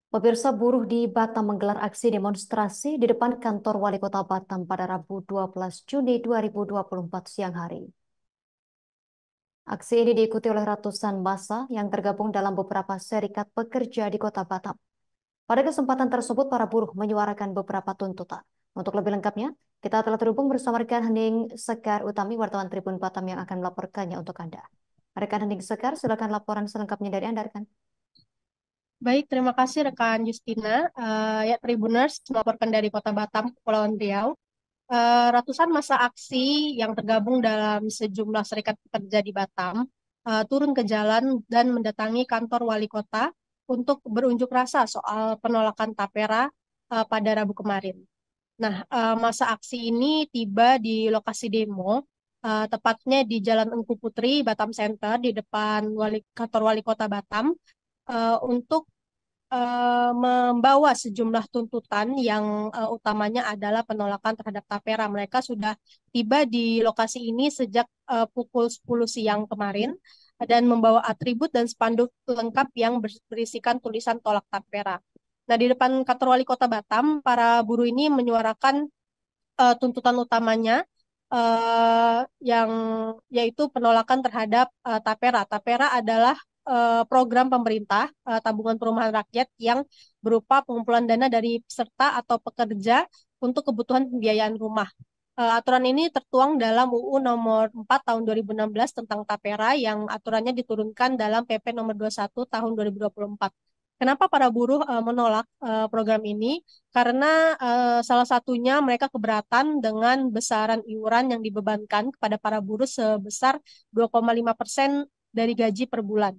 Pemirsa, buruh di Batam menggelar aksi demonstrasi di depan kantor Wali Kota Batam pada Rabu 12 Juni 2024 siang hari. Aksi ini diikuti oleh ratusan massa yang tergabung dalam beberapa serikat pekerja di Kota Batam. Pada kesempatan tersebut, para buruh menyuarakan beberapa tuntutan. Untuk lebih lengkapnya, kita telah terhubung bersama rekan Hening Sekar Utami, wartawan Tribun Batam yang akan melaporkannya untuk Anda. Rekan Hening Sekar, silakan laporan selengkapnya dari Anda, rekan. Baik, terima kasih rekan Justina. Ya, Tribuners melaporkan dari Kota Batam, Kepulauan Riau. Ratusan massa aksi yang tergabung dalam sejumlah serikat pekerja di Batam turun ke jalan dan mendatangi kantor wali kota untuk berunjuk rasa soal penolakan tapera pada Rabu kemarin. Nah, massa aksi ini tiba di lokasi demo, tepatnya di Jalan Engku Putri, Batam Center, di depan kantor wali kota Batam, untuk membawa sejumlah tuntutan yang utamanya adalah penolakan terhadap tapera. Mereka sudah tiba di lokasi ini sejak pukul 10 siang kemarin dan membawa atribut dan spanduk lengkap yang berisikan tulisan tolak tapera. Nah, di depan kantor wali kota Batam, para buruh ini menyuarakan tuntutan utamanya yang yaitu penolakan terhadap tapera. Tapera adalah program pemerintah tabungan perumahan rakyat yang berupa pengumpulan dana dari peserta atau pekerja untuk kebutuhan pembiayaan rumah. Aturan ini tertuang dalam UU nomor 4 tahun 2016 tentang tapera yang aturannya diturunkan dalam PP nomor 21 tahun 2024. Kenapa para buruh menolak program ini? Karena salah satunya mereka keberatan dengan besaran iuran yang dibebankan kepada para buruh sebesar 2,5% dari gaji per bulan.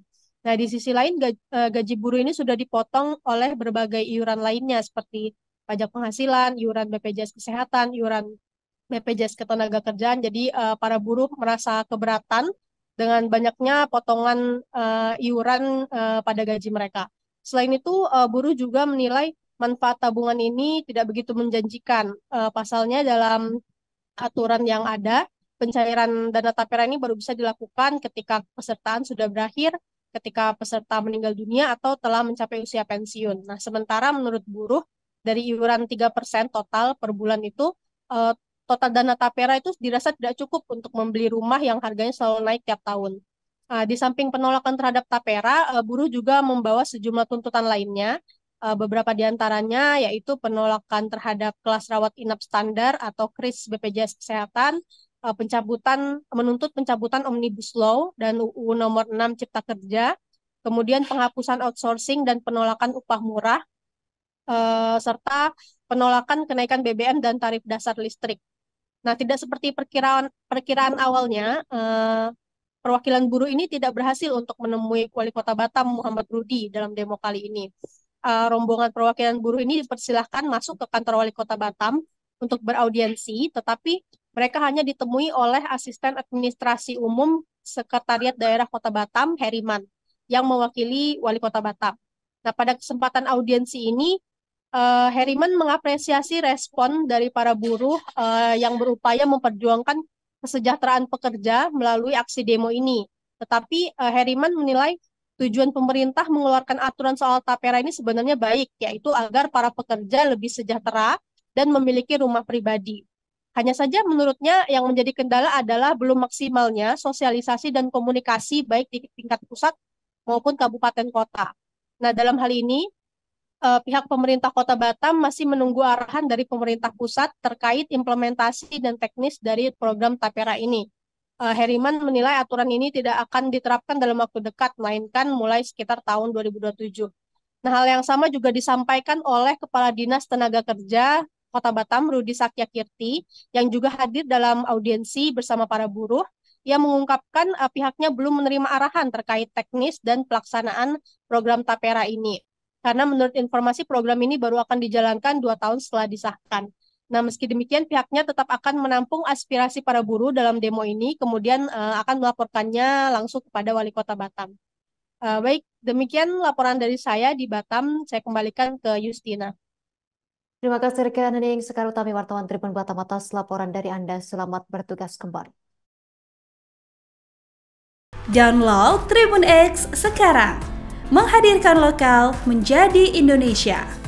Nah, di sisi lain gaji buruh ini sudah dipotong oleh berbagai iuran lainnya seperti pajak penghasilan, iuran BPJS Kesehatan, iuran BPJS Ketenagakerjaan. Jadi para buruh merasa keberatan dengan banyaknya potongan iuran pada gaji mereka. Selain itu, buruh juga menilai manfaat tabungan ini tidak begitu menjanjikan. Pasalnya dalam aturan yang ada, pencairan dana tapera ini baru bisa dilakukan ketika pesertaan sudah berakhir, ketika peserta meninggal dunia atau telah mencapai usia pensiun. Nah, sementara menurut buruh, dari iuran 3% total per bulan itu, eh, total dana tapera itu dirasa tidak cukup untuk membeli rumah yang harganya selalu naik tiap tahun. Di samping penolakan terhadap tapera, buruh juga membawa sejumlah tuntutan lainnya. Beberapa di antaranya yaitu penolakan terhadap kelas rawat inap standar atau KRIS BPJS Kesehatan, menuntut pencabutan Omnibus Law dan UU Nomor 6 Cipta Kerja, kemudian penghapusan outsourcing dan penolakan upah murah, serta penolakan kenaikan BBM dan tarif dasar listrik. Nah, tidak seperti perkiraan perkiraan awalnya, perwakilan buruh ini tidak berhasil untuk menemui Wali Kota Batam Muhammad Rudi dalam demo kali ini. Rombongan perwakilan buruh ini dipersilahkan masuk ke kantor Wali Kota Batam untuk beraudiensi, tetapi mereka hanya ditemui oleh asisten administrasi umum Sekretariat Daerah Kota Batam, Heriman, yang mewakili Wali Kota Batam. Nah, pada kesempatan audiensi ini, Heriman mengapresiasi respon dari para buruh yang berupaya memperjuangkan kesejahteraan pekerja melalui aksi demo ini. Tetapi Heriman menilai tujuan pemerintah mengeluarkan aturan soal tapera ini sebenarnya baik, yaitu agar para pekerja lebih sejahtera dan memiliki rumah pribadi. Hanya saja menurutnya yang menjadi kendala adalah belum maksimalnya sosialisasi dan komunikasi baik di tingkat pusat maupun kabupaten kota. Nah, dalam hal ini, pihak pemerintah Kota Batam masih menunggu arahan dari pemerintah pusat terkait implementasi dan teknis dari program tapera ini. Heriman menilai aturan ini tidak akan diterapkan dalam waktu dekat, melainkan mulai sekitar tahun 2027. Nah, hal yang sama juga disampaikan oleh Kepala Dinas Tenaga Kerja Kota Batam, Rudi Sakyakirti, yang juga hadir dalam audiensi bersama para buruh, yang mengungkapkan pihaknya belum menerima arahan terkait teknis dan pelaksanaan program tapera ini. Karena menurut informasi program ini baru akan dijalankan 2 tahun setelah disahkan. Nah, meski demikian pihaknya tetap akan menampung aspirasi para buruh dalam demo ini, kemudian akan melaporkannya langsung kepada Wali Kota Batam. Baik, demikian laporan dari saya di Batam. Saya kembalikan ke Justina. Terima kasih rekan Hening Sekar Utami, wartawan Tribun Batam atas laporan dari Anda. Selamat bertugas kembali. Download Tribun X sekarang, menghadirkan lokal menjadi Indonesia.